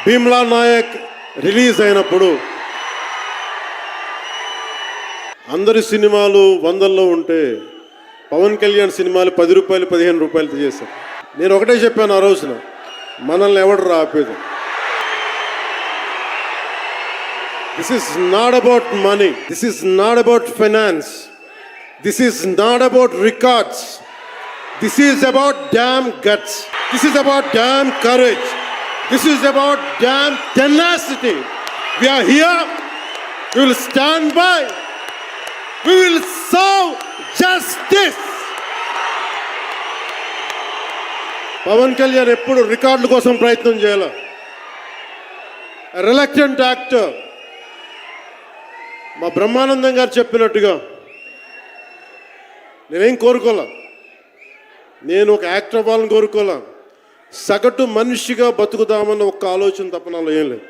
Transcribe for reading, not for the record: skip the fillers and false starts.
Bheemla Naik release అయినప్పుడు అందరి సినిమాలు వందల్లో ఉంటే పవన్ కళ్యాణ్ సినిమాలు 10 రూపాయలు 15 రూపాయలతో చేశారు. నేను ఒకటే చెప్పాను ఆ రోజున, మనల్ని ఎవడు ఆపేది. This is not about money, this is not about finance, this is not about records, this is about damn guts, this is about damn courage, this is about damn tenacity. We are here, we will stand by, we will serve justice. Pawan Kalyan ఎప్పుడు రికార్డుల కోసం ప్రయత్నం చేయాల. Reluctant actor. మా బ్రహ్మానందం గారు చెప్పినట్టుగా నేనేం కోరుకోలే, నేను ఒక యాక్టర్ అవ్వాలని కోరుకోలే, సగటు మనిషిగా బతుకుదామన్న ఒక్క ఆలోచన తప్ప నాలో ఏం లేదు.